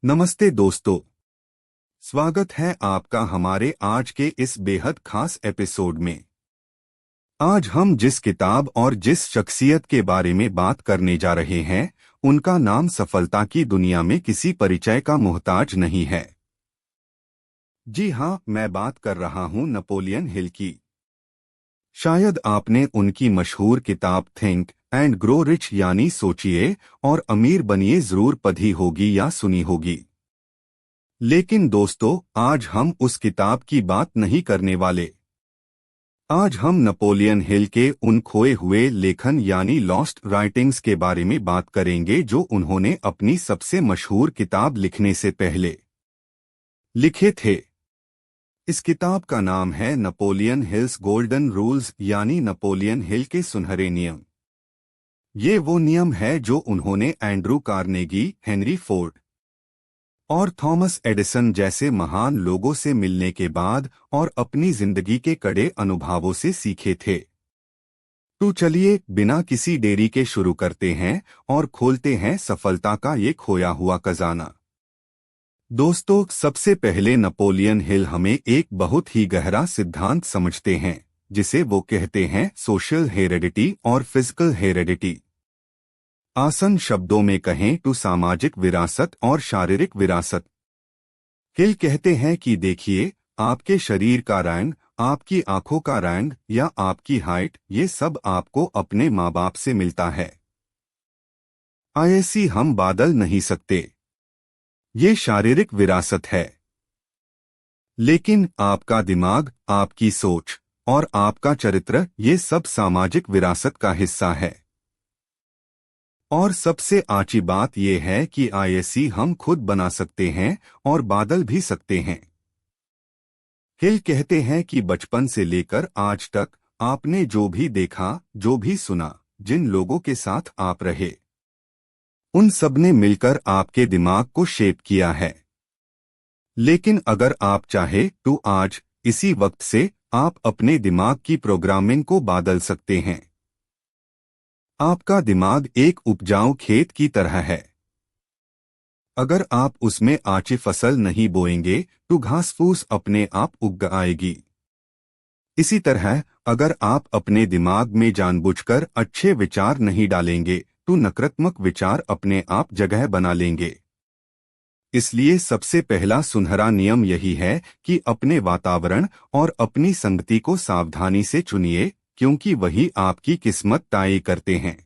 नमस्ते दोस्तों। स्वागत है आपका हमारे आज के इस बेहद खास एपिसोड में। आज हम जिस किताब और जिस शख्सियत के बारे में बात करने जा रहे हैं, उनका नाम सफलता की दुनिया में किसी परिचय का मोहताज नहीं है। जी हाँ, मैं बात कर रहा हूँ नेपोलियन हिल की। शायद आपने उनकी मशहूर किताब थिंक एंड ग्रो रिच यानी सोचिए और अमीर बनिए जरूर पढ़ी होगी या सुनी होगी। लेकिन दोस्तों, आज हम उस किताब की बात नहीं करने वाले। आज हम नेपोलियन हिल के उन खोए हुए लेखन यानी लॉस्ट राइटिंग्स के बारे में बात करेंगे जो उन्होंने अपनी सबसे मशहूर किताब लिखने से पहले लिखे थे। इस किताब का नाम है नेपोलियन हिल्स गोल्डन रूल्स यानी नेपोलियन हिल के सुनहरे नियम। ये वो नियम है जो उन्होंने एंड्रू कार्नेगी, हेनरी फोर्ड और थॉमस एडिसन जैसे महान लोगों से मिलने के बाद और अपनी जिंदगी के कड़े अनुभवों से सीखे थे। तो चलिए बिना किसी देरी के शुरू करते हैं और खोलते हैं सफलता का ये खोया हुआ खजाना। दोस्तों, सबसे पहले नेपोलियन हिल हमें एक बहुत ही गहरा सिद्धांत समझते हैं, जिसे वो कहते हैं सोशल हेरेडिटी और फिजिकल हेरेडिटी। आसान शब्दों में कहें तो सामाजिक विरासत और शारीरिक विरासत। हिल कहते हैं कि देखिए, आपके शरीर का रंग, आपकी आंखों का रंग या आपकी हाइट, ये सब आपको अपने माँ बाप से मिलता है। ऐसी हम बदल नहीं सकते। ये शारीरिक विरासत है। लेकिन आपका दिमाग, आपकी सोच और आपका चरित्र, ये सब सामाजिक विरासत का हिस्सा है। और सबसे आची बात यह है कि ऐसी हम खुद बना सकते हैं और बदल भी सकते हैं। हिल कहते हैं कि बचपन से लेकर आज तक आपने जो भी देखा, जो भी सुना, जिन लोगों के साथ आप रहे, उन सब ने मिलकर आपके दिमाग को शेप किया है। लेकिन अगर आप चाहे तो आज इसी वक्त से आप अपने दिमाग की प्रोग्रामिंग को बदल सकते हैं। आपका दिमाग एक उपजाऊ खेत की तरह है। अगर आप उसमें अच्छी फसल नहीं बोएंगे तो घास फूस अपने आप उग आएगी। इसी तरह अगर आप अपने दिमाग में जानबूझकर अच्छे विचार नहीं डालेंगे तो नकारात्मक विचार अपने आप जगह बना लेंगे। इसलिए सबसे पहला सुनहरा नियम यही है कि अपने वातावरण और अपनी संगति को सावधानी से चुनिए, क्योंकि वही आपकी किस्मत तय करते हैं।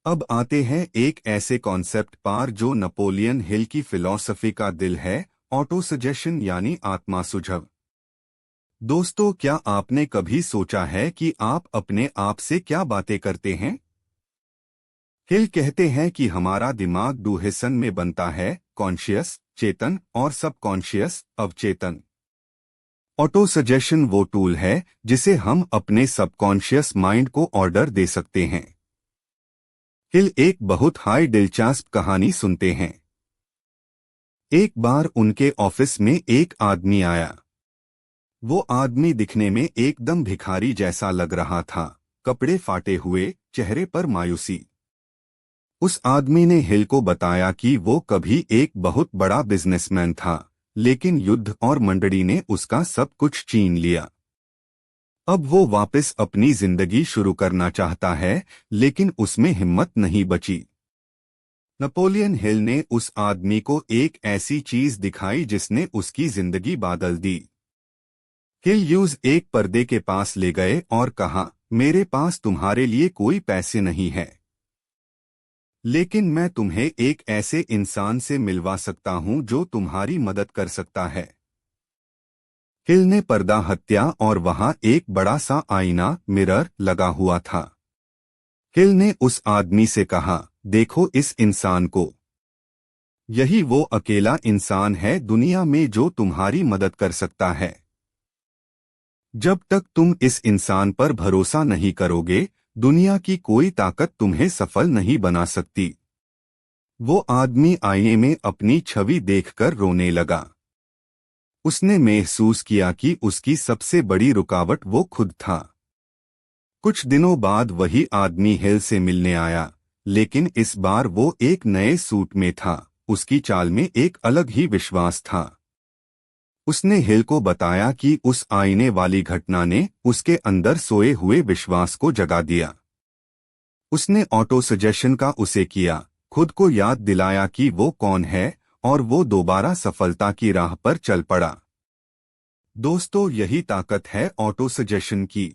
अब आते हैं एक ऐसे कॉन्सेप्ट पर जो नेपोलियन हिल की फिलॉसफी का दिल है, ऑटो सजेशन यानी आत्मा सुझाव। दोस्तों, क्या आपने कभी सोचा है कि आप अपने आप से क्या बातें करते हैं? हिल कहते हैं कि हमारा दिमाग दो हिस्सों में बनता है, कॉन्शियस चेतन और सबकॉन्शियस अवचेतन। ऑटो सजेशन वो टूल है जिसे हम अपने सबकॉन्शियस माइंड को ऑर्डर दे सकते हैं। हिल एक बहुत हाई दिलचस्प कहानी सुनते हैं। एक बार उनके ऑफिस में एक आदमी आया। वो आदमी दिखने में एकदम भिखारी जैसा लग रहा था, कपड़े फाटे हुए, चेहरे पर मायूसी। उस आदमी ने हिल को बताया कि वो कभी एक बहुत बड़ा बिजनेसमैन था, लेकिन युद्ध और मंडली ने उसका सब कुछ छीन लिया। अब वो वापस अपनी जिंदगी शुरू करना चाहता है, लेकिन उसमें हिम्मत नहीं बची। नेपोलियन हिल ने उस आदमी को एक ऐसी चीज दिखाई जिसने उसकी जिंदगी बदल दी। हिल यूज एक पर्दे के पास ले गए और कहा, मेरे पास तुम्हारे लिए कोई पैसे नहीं है, लेकिन मैं तुम्हें एक ऐसे इंसान से मिलवा सकता हूं जो तुम्हारी मदद कर सकता है। हिल ने पर्दा हत्या और वहां एक बड़ा सा आईना, मिरर लगा हुआ था। हिल ने उस आदमी से कहा, देखो इस इंसान को। यही वो अकेला इंसान है दुनिया में जो तुम्हारी मदद कर सकता है। जब तक तुम इस इंसान पर भरोसा नहीं करोगे, दुनिया की कोई ताकत तुम्हें सफल नहीं बना सकती। वो आदमी आईने में अपनी छवि देखकर रोने लगा। उसने महसूस किया कि उसकी सबसे बड़ी रुकावट वो खुद था। कुछ दिनों बाद वही आदमी हिल से मिलने आया, लेकिन इस बार वो एक नए सूट में था, उसकी चाल में एक अलग ही विश्वास था। उसने हिल को बताया कि उस आईने वाली घटना ने उसके अंदर सोए हुए विश्वास को जगा दिया। उसने ऑटो सजेशन का उसे किया, खुद को याद दिलाया कि वो कौन है, और वो दोबारा सफलता की राह पर चल पड़ा। दोस्तों, यही ताकत है ऑटो सजेशन की।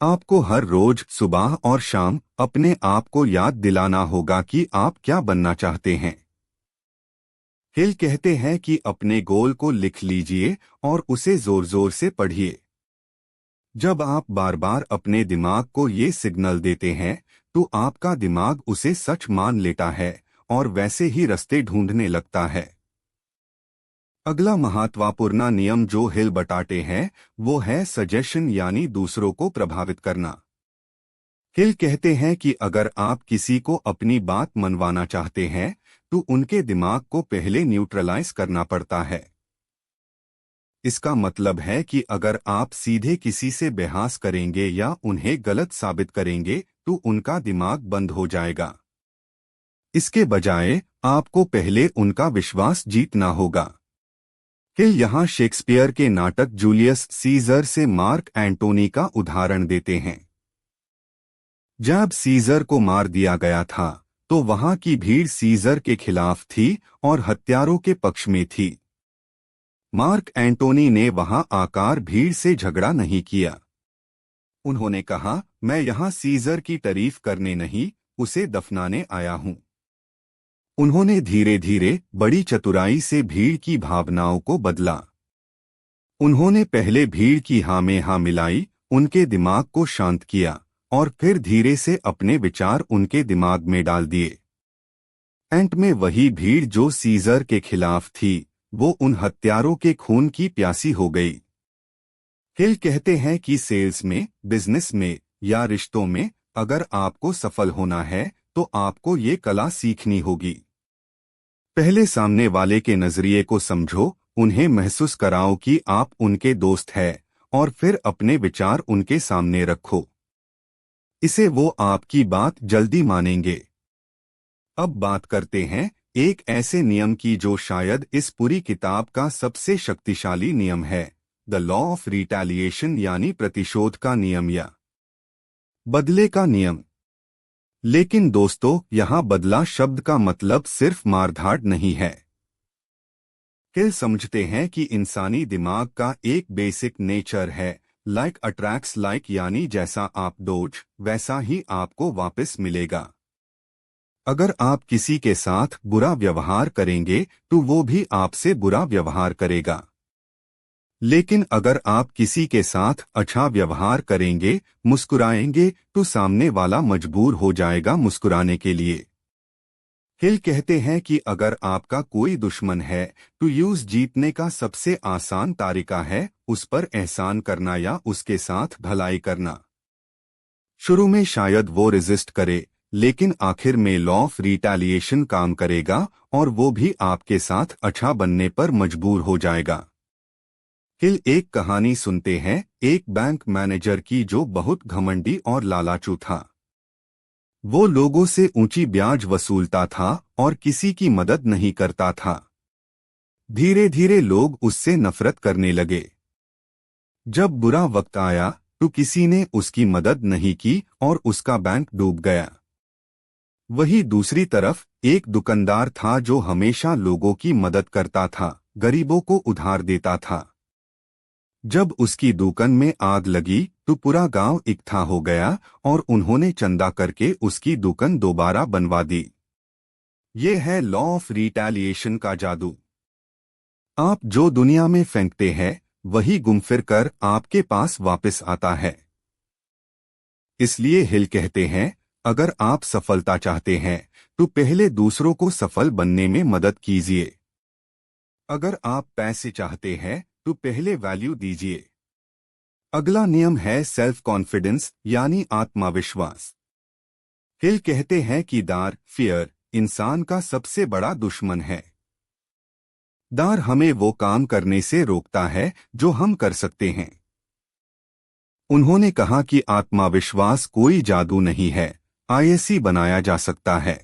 आपको हर रोज सुबह और शाम अपने आप को याद दिलाना होगा कि आप क्या बनना चाहते हैं। हिल कहते हैं कि अपने गोल को लिख लीजिए और उसे जोर जोर से पढ़िए। जब आप बार बार अपने दिमाग को ये सिग्नल देते हैं तो आपका दिमाग उसे सच मान लेता है और वैसे ही रास्ते ढूंढने लगता है। अगला महत्वपूर्ण नियम जो हिल बताते हैं वो है सजेशन, यानी दूसरों को प्रभावित करना। हिल कहते हैं कि अगर आप किसी को अपनी बात मनवाना चाहते हैं तो उनके दिमाग को पहले न्यूट्रलाइज करना पड़ता है। इसका मतलब है कि अगर आप सीधे किसी से बहस करेंगे या उन्हें गलत साबित करेंगे तो उनका दिमाग बंद हो जाएगा। इसके बजाय आपको पहले उनका विश्वास जीतना होगा। हिल यहाँ शेक्सपियर के नाटक जूलियस सीजर से मार्क एंटोनी का उदाहरण देते हैं। जब सीजर को मार दिया गया था तो वहां की भीड़ सीजर के खिलाफ थी और हत्यारों के पक्ष में थी। मार्क एंटोनी ने वहां आकर भीड़ से झगड़ा नहीं किया। उन्होंने कहा, मैं यहां सीजर की तारीफ करने नहीं, उसे दफनाने आया हूं। उन्होंने धीरे धीरे बड़ी चतुराई से भीड़ की भावनाओं को बदला। उन्होंने पहले भीड़ की हाँ में हाँ मिलाई, उनके दिमाग को शांत किया और फिर धीरे से अपने विचार उनके दिमाग में डाल दिए। एंड में वही भीड़ जो सीजर के खिलाफ थी वो उन हत्यारों के खून की प्यासी हो गई। हिल कहते हैं कि सेल्स में, बिजनेस में या रिश्तों में अगर आपको सफल होना है तो आपको ये कला सीखनी होगी। पहले सामने वाले के नजरिए को समझो, उन्हें महसूस कराओ कि आप उनके दोस्त हैं और फिर अपने विचार उनके सामने रखो। इसे वो आपकी बात जल्दी मानेंगे। अब बात करते हैं एक ऐसे नियम की जो शायद इस पूरी किताब का सबसे शक्तिशाली नियम है, द लॉ ऑफ रिटेलिएशन, यानी प्रतिशोध का नियम या बदले का नियम। लेकिन दोस्तों, यहाँ बदला शब्द का मतलब सिर्फ मारधाड़ नहीं है। हिल समझते हैं कि इंसानी दिमाग का एक बेसिक नेचर है, लाइक अट्रैक्ट्स लाइक, यानी जैसा आप दोज वैसा ही आपको वापस मिलेगा। अगर आप किसी के साथ बुरा व्यवहार करेंगे तो वो भी आपसे बुरा व्यवहार करेगा। लेकिन अगर आप किसी के साथ अच्छा व्यवहार करेंगे, मुस्कुराएंगे, तो सामने वाला मजबूर हो जाएगा मुस्कुराने के लिए। हिल कहते हैं कि अगर आपका कोई दुश्मन है तो यूज जीतने का सबसे आसान तरीका है उस पर एहसान करना या उसके साथ भलाई करना। शुरू में शायद वो रेजिस्ट करे, लेकिन आखिर में लॉ ऑफ रिटेलिएशन काम करेगा और वो भी आपके साथ अच्छा बनने पर मजबूर हो जाएगा। हिल एक कहानी सुनते हैं एक बैंक मैनेजर की जो बहुत घमंडी और लालचू था। वो लोगों से ऊंची ब्याज वसूलता था और किसी की मदद नहीं करता था। धीरे धीरे लोग उससे नफरत करने लगे। जब बुरा वक्त आया तो किसी ने उसकी मदद नहीं की और उसका बैंक डूब गया। वही दूसरी तरफ एक दुकानदार था जो हमेशा लोगों की मदद करता था, गरीबों को उधार देता था। जब उसकी दुकान में आग लगी तो पूरा गांव इकट्ठा हो गया और उन्होंने चंदा करके उसकी दुकान दोबारा बनवा दी। ये है लॉ ऑफ रिटेलिएशन का जादू। आप जो दुनिया में फेंकते हैं वही घूम फिर कर आपके पास वापस आता है। इसलिए हिल कहते हैं, अगर आप सफलता चाहते हैं तो पहले दूसरों को सफल बनने में मदद कीजिए। अगर आप पैसे चाहते हैं तो पहले वैल्यू दीजिए। अगला नियम है सेल्फ कॉन्फिडेंस, यानी आत्मविश्वास। हिल कहते हैं कि फियर इंसान का सबसे बड़ा दुश्मन है। डर हमें वो काम करने से रोकता है जो हम कर सकते हैं। उन्होंने कहा कि आत्मविश्वास कोई जादू नहीं है, आईएसी बनाया जा सकता है।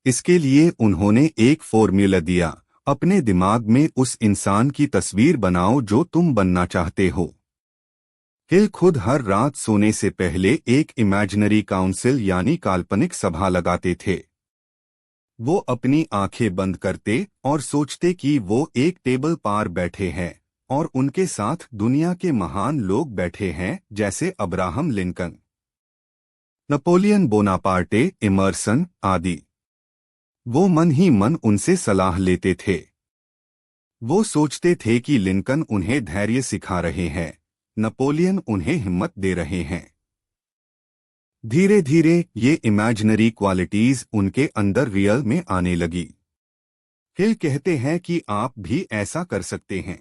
इसके लिए उन्होंने एक फॉर्मूला दिया, अपने दिमाग में उस इंसान की तस्वीर बनाओ जो तुम बनना चाहते हो। हिल खुद हर रात सोने से पहले एक इमेजिनरी काउंसिल यानी काल्पनिक सभा लगाते थे। वो अपनी आंखें बंद करते और सोचते कि वो एक टेबल पार बैठे हैं और उनके साथ दुनिया के महान लोग बैठे हैं, जैसे Abraham Lincoln, Napoleon Bonaparte, Emerson आदि। वो मन ही मन उनसे सलाह लेते थे। वो सोचते थे कि लिंकन उन्हें धैर्य सिखा रहे हैं, नेपोलियन उन्हें हिम्मत दे रहे हैं। धीरे धीरे ये इमेजिनरी क्वालिटीज उनके अंदर रियल में आने लगी। हिल कहते हैं कि आप भी ऐसा कर सकते हैं।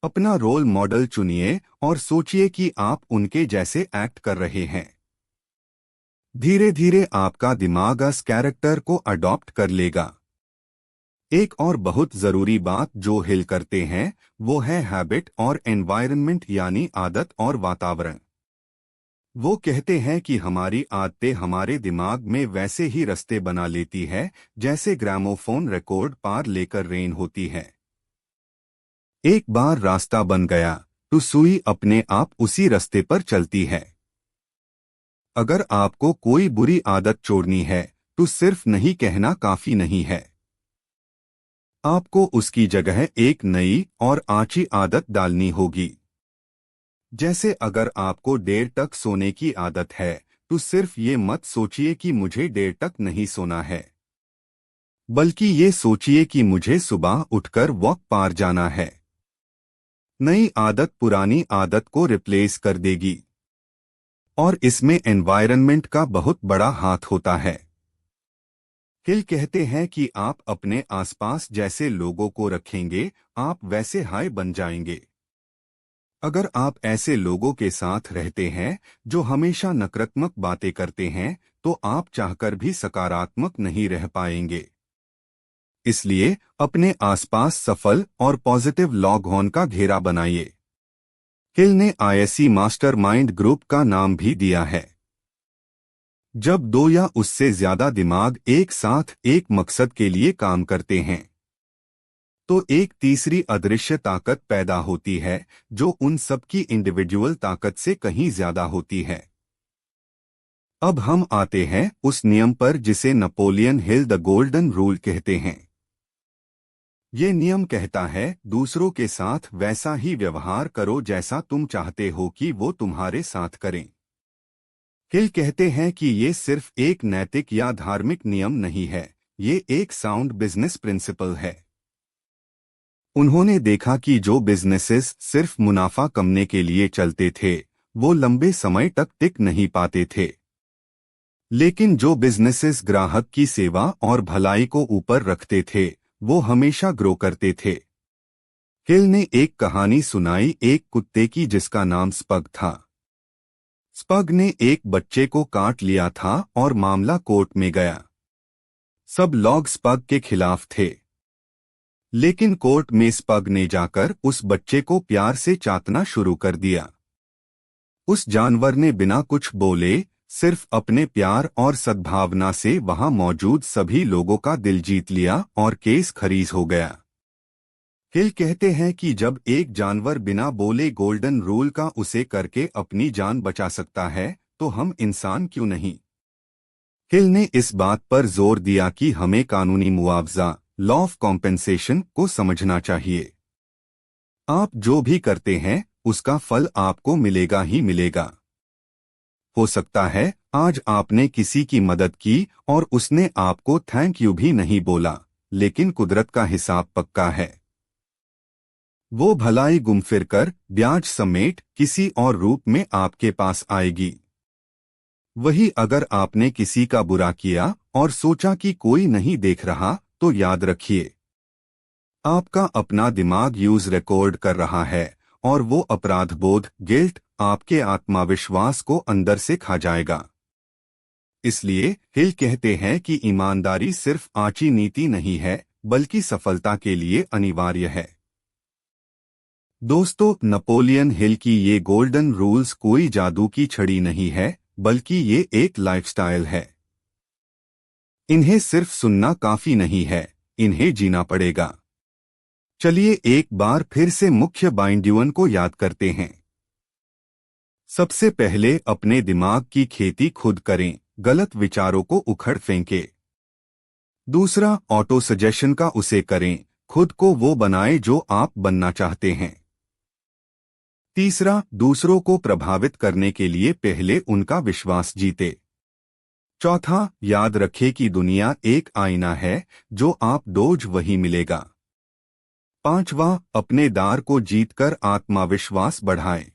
अपना रोल मॉडल चुनिए और सोचिए कि आप उनके जैसे एक्ट कर रहे हैं। धीरे धीरे आपका दिमाग उस कैरेक्टर को अडॉप्ट कर लेगा। एक और बहुत जरूरी बात जो हिल करते हैं वो है हैबिट और एनवायरनमेंट यानी आदत और वातावरण। वो कहते हैं कि हमारी आदतें हमारे दिमाग में वैसे ही रास्ते बना लेती है जैसे ग्रामोफोन रिकॉर्ड पार लेकर रेन होती है। एक बार रास्ता बन गया तो सुई अपने आप उसी रास्ते पर चलती है। अगर आपको कोई बुरी आदत छोड़नी है तो सिर्फ नहीं कहना काफी नहीं है। आपको उसकी जगह एक नई और अच्छी आदत डालनी होगी। जैसे अगर आपको देर तक सोने की आदत है तो सिर्फ ये मत सोचिए कि मुझे देर तक नहीं सोना है, बल्कि ये सोचिए कि मुझे सुबह उठकर वॉक पार जाना है। नई आदत पुरानी आदत को रिप्लेस कर देगी और इसमें एनवायरनमेंट का बहुत बड़ा हाथ होता है। हिल कहते हैं कि आप अपने आसपास जैसे लोगों को रखेंगे आप वैसे हाई बन जाएंगे। अगर आप ऐसे लोगों के साथ रहते हैं जो हमेशा नकारात्मक बातें करते हैं तो आप चाहकर भी सकारात्मक नहीं रह पाएंगे। इसलिए अपने आसपास सफल और पॉजिटिव लॉग ऑन का घेरा बनाइए। हिल ने आईएससी मास्टरमाइंड ग्रुप का नाम भी दिया है। जब दो या उससे ज्यादा दिमाग एक साथ एक मकसद के लिए काम करते हैं तो एक तीसरी अदृश्य ताकत पैदा होती है जो उन सबकी इंडिविजुअल ताकत से कहीं ज्यादा होती है। अब हम आते हैं उस नियम पर जिसे Napoleon Hill the golden rule कहते हैं। ये नियम कहता है दूसरों के साथ वैसा ही व्यवहार करो जैसा तुम चाहते हो कि वो तुम्हारे साथ करें। हिल कहते हैं कि ये सिर्फ एक नैतिक या धार्मिक नियम नहीं है, ये एक साउंड बिजनेस प्रिंसिपल है। उन्होंने देखा कि जो बिजनेसेस सिर्फ मुनाफा कमाने के लिए चलते थे वो लंबे समय तक टिक नहीं पाते थे, लेकिन जो बिजनेसेस ग्राहक की सेवा और भलाई को ऊपर रखते थे वो हमेशा ग्रो करते थे। हिल ने एक कहानी सुनाई एक कुत्ते की जिसका नाम स्पग था। स्पग ने एक बच्चे को काट लिया था और मामला कोर्ट में गया। सब लोग स्पग के खिलाफ थे, लेकिन कोर्ट में स्पग ने जाकर उस बच्चे को प्यार से चाटना शुरू कर दिया। उस जानवर ने बिना कुछ बोले सिर्फ अपने प्यार और सद्भावना से वहां मौजूद सभी लोगों का दिल जीत लिया और केस खारिज हो गया। हिल कहते हैं कि जब एक जानवर बिना बोले गोल्डन रूल का उसे करके अपनी जान बचा सकता है तो हम इंसान क्यों नहीं। हिल ने इस बात पर जोर दिया कि हमें कानूनी मुआवजा लॉ ऑफ कॉम्पेंसेशन को समझना चाहिए। आप जो भी करते हैं उसका फल आपको मिलेगा ही मिलेगा। हो सकता है आज आपने किसी की मदद की और उसने आपको थैंक यू भी नहीं बोला, लेकिन कुदरत का हिसाब पक्का है। वो भलाई गुम फिर कर ब्याज समेत किसी और रूप में आपके पास आएगी। वही अगर आपने किसी का बुरा किया और सोचा कि कोई नहीं देख रहा तो याद रखिए आपका अपना दिमाग यूज रिकॉर्ड कर रहा है और वो अपराध बोध गिल्ट आपके आत्मविश्वास को अंदर से खा जाएगा। इसलिए हिल कहते हैं कि ईमानदारी सिर्फ आची नीति नहीं है बल्कि सफलता के लिए अनिवार्य है। दोस्तों, नेपोलियन हिल की ये गोल्डन रूल्स कोई जादू की छड़ी नहीं है बल्कि ये एक लाइफस्टाइल है। इन्हें सिर्फ सुनना काफी नहीं है, इन्हें जीना पड़ेगा। चलिए एक बार फिर से मुख्य बाइंड्यूअन को याद करते हैं। सबसे पहले अपने दिमाग की खेती खुद करें, गलत विचारों को उखड़ फेंके। दूसरा, ऑटो सजेशन का उसे करें, खुद को वो बनाए जो आप बनना चाहते हैं। तीसरा, दूसरों को प्रभावित करने के लिए पहले उनका विश्वास जीते। चौथा, याद रखें कि दुनिया एक आईना है, जो आप डोज वही मिलेगा। पांचवा, अपने दार को जीतकर आत्मविश्वास बढ़ाएं।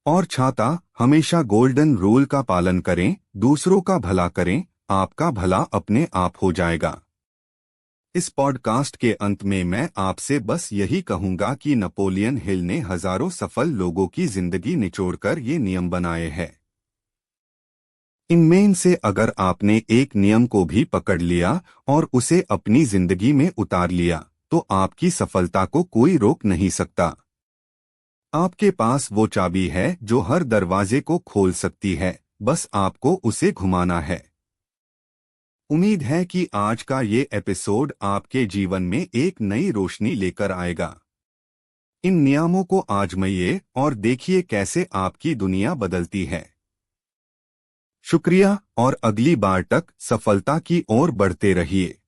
और छाता, हमेशा गोल्डन रूल का पालन करें, दूसरों का भला करें, आपका भला अपने आप हो जाएगा। इस पॉडकास्ट के अंत में मैं आपसे बस यही कहूंगा कि नेपोलियन हिल ने हजारों सफल लोगों की जिंदगी निचोड़कर ये नियम बनाए हैं। इनमें से अगर आपने एक नियम को भी पकड़ लिया और उसे अपनी जिंदगी में उतार लिया, तो आपकी सफलता को कोई रोक नहीं सकता। आपके पास वो चाबी है जो हर दरवाजे को खोल सकती है, बस आपको उसे घुमाना है। उम्मीद है कि आज का ये एपिसोड आपके जीवन में एक नई रोशनी लेकर आएगा। इन नियमों को आजमाइए और देखिए कैसे आपकी दुनिया बदलती है। शुक्रिया और अगली बार तक सफलता की ओर बढ़ते रहिए।